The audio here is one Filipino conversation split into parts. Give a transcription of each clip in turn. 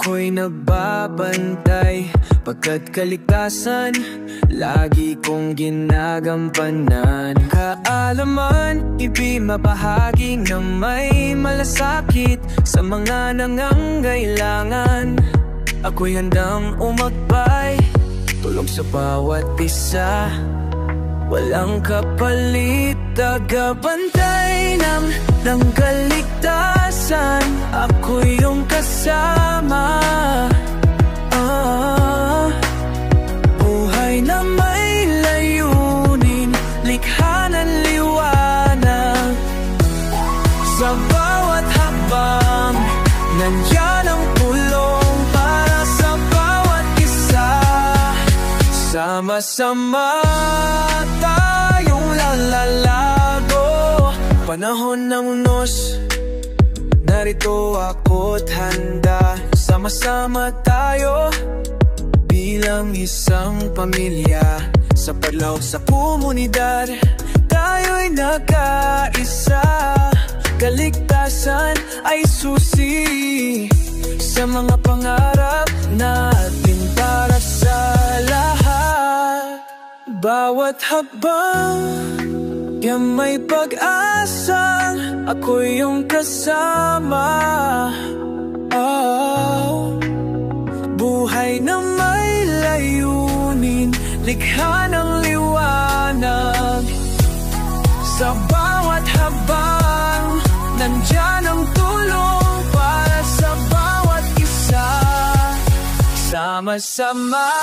ako'y nagbabantay, pagkat kaligtasan lagi kong ginagampanan. Kaalaman, ibig mabahagi na may malasakit sa mga nangangailangan. Ako'y handang umagbay, tulong sa bawat isa, walang kapalit. Tagabantay ng kaligtasan, ako yung kasama. Buhay na may layunin, likha ng liwanag. Sa bawat hakbang, nandiyan ang tulong para sa bawat isa. Sama-sama tayong lalalago. Panahon ng unos, narito ako't handa. Sama-sama tayo bilang isang pamilya. Sa paglaok sa komunidad, tayo'y nagkaisa. Kaligtasan ay susi sa mga pangarap natin para sa lahat. Bawat hakbang, yan may pag-asang ako'y yung kasama. Buhay na may layunin, likha ng liwanag. Sa bawat habang, nandiyan ang tulong para sa bawat isa. Sama-sama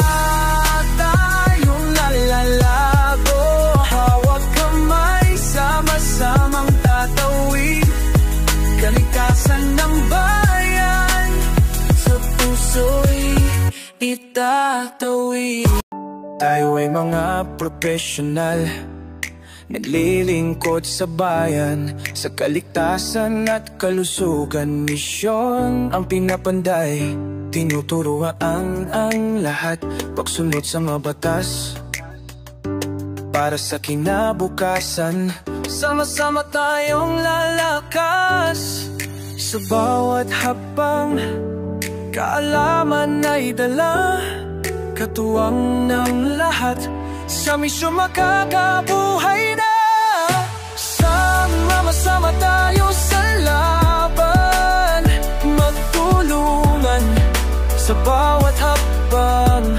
tayong lalalago, hawak kamay, sama-samang tatawid. Kaligtasan ng bayan, sa puso'y itatawid. Tayo ay mga profesional, naglilingkod sa bayan, sa kaligtasan at kalusugan. Misyon ang pinapanday, tinuturuan ang lahat, pagsunod sa mga batas para sa kinabukasan. Sama-sama tayong lalakas, sa bawat habang kaalaman ay dala, katuwang ng lahat. Sa misyon makakabuhay na, sama-sama tayo sa laban, magtulungan sa bawat habang.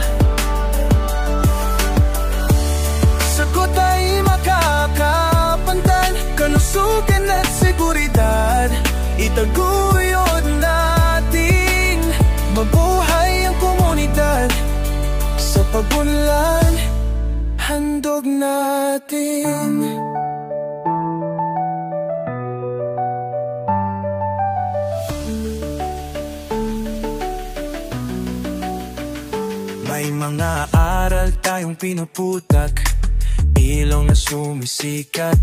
Sagot ay makakapantan, kalusugan at seguridad, itaguyod natin. Mabuhay ang komunidad, sa pagunlad handog natin. May mga aral tayong pinuputak, ilong na sumisikat.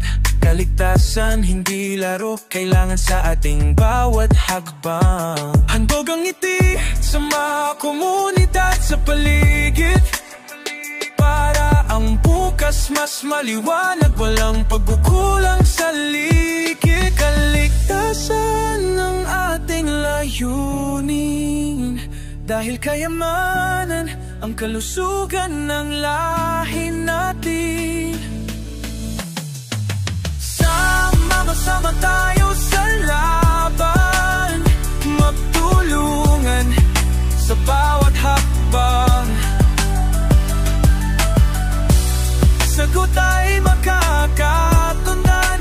Kaligtasan hindi laro, kailangan sa ating bawat hakbang. Handog ang ngiti sa mga komunidad sa paligid, para ang bukas mas maliwanag, walang pagkukulang sa likid. Kaligtasan ng ating layunin, dahil kayamanan ang kalusugan ng lahi natin. Sama-sama tayo sa laban, magtulungan sa bawat hakbang. Sagot ay makakatundan,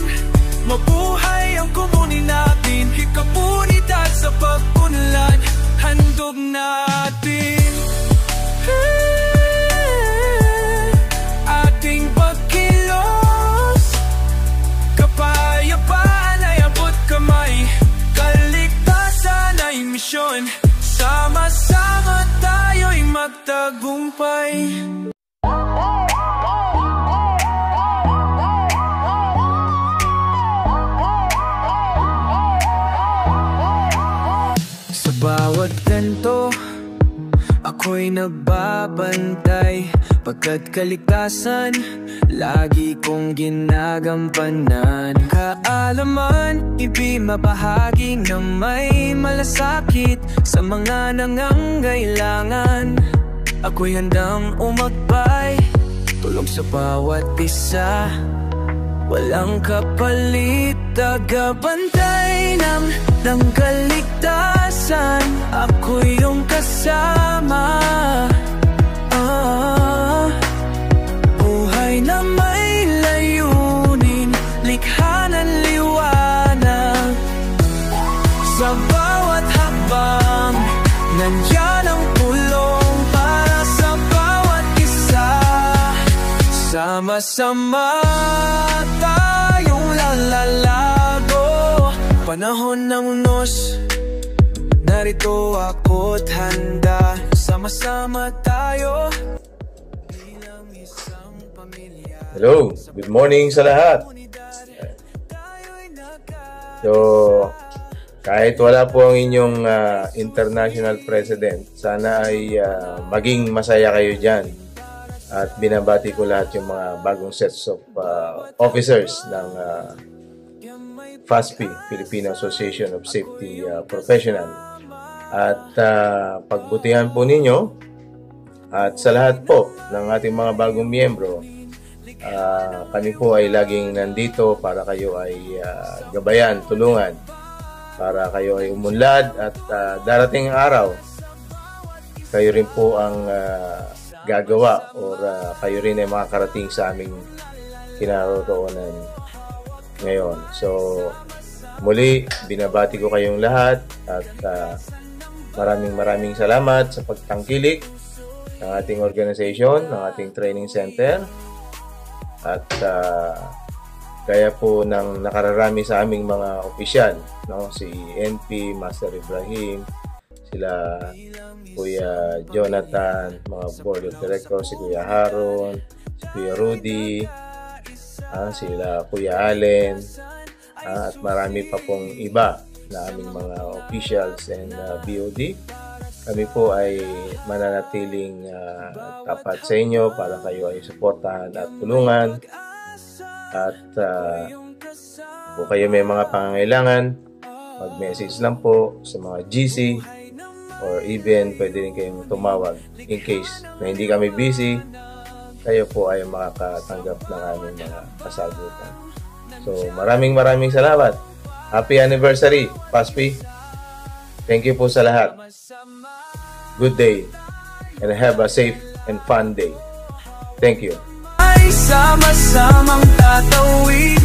mabuhay ang komunidad natin. Hikapunidad sa pagpunlad, handog natin. Ating pagkilos, kapayapaan ay abot kamay. Kaligtasan ay misyon, sama-sama tayo'y magtagumpay. Bawat ganto, ako'y nagbabantay, pagkat kaligtasan lagi kong ginagampanan. Kaalaman, ibig mabahagi na may malasakit sa mga nangangailangan. Ako'y handang umagbay, tulong sa bawat isa, walang kapalit. Tagabantay ng kaligtasan, ako yung kasama. Buhay na may layunin, likha ng liwanag. Sa bawat hakbang, nandyan ang tulong para sa bawat isa. Sama-sama tayong lalalago. Panahon ng unos, narito ako't handa. Sama-sama tayo bilang isang pamilya. Hello, good morning sa lahat. So, kahit wala po ang inyong international president, sana ay maging masaya kayo dyan. At binabati ko lahat yung mga bagong sets of officers ng FASP, Filipino Association of Safety Professional. At pagbutihan po ninyo at sa lahat po ng ating mga bagong miyembro, kami po ay laging nandito para kayo ay gabayan, tulungan, para kayo ay umunlad at darating araw, kayo rin po ang gagawa or kayo rin ay makakarating sa aming kinaroroonan ngayon. So, muli, binabati ko kayong lahat at maraming salamat sa pagtangkilik ng ating organization, ng ating training center. At kaya po ng nakararami sa aming mga opisyal, no? Si NP, Master Ibrahim, sila Kuya Jonathan, mga board of directors, si Kuya Haron, si Kuya Rudy, sila Kuya Allen, at marami pa pong iba na aming mga officials and BOD. Kami po ay mananatiling tapat sa inyo para kayo ay suportahan at tulungan. At kung kayo may mga pangangailangan, mag-message lang po sa mga GC or even pwede rin kayong tumawag in case na hindi kami busy, kayo po ay makakatanggap ng aming mga kasagutan. So, maraming salamat. Happy anniversary, PASP. Thank you po sa lahat. Good day and have a safe and fun day. Thank you. Ay sama-samang tatawid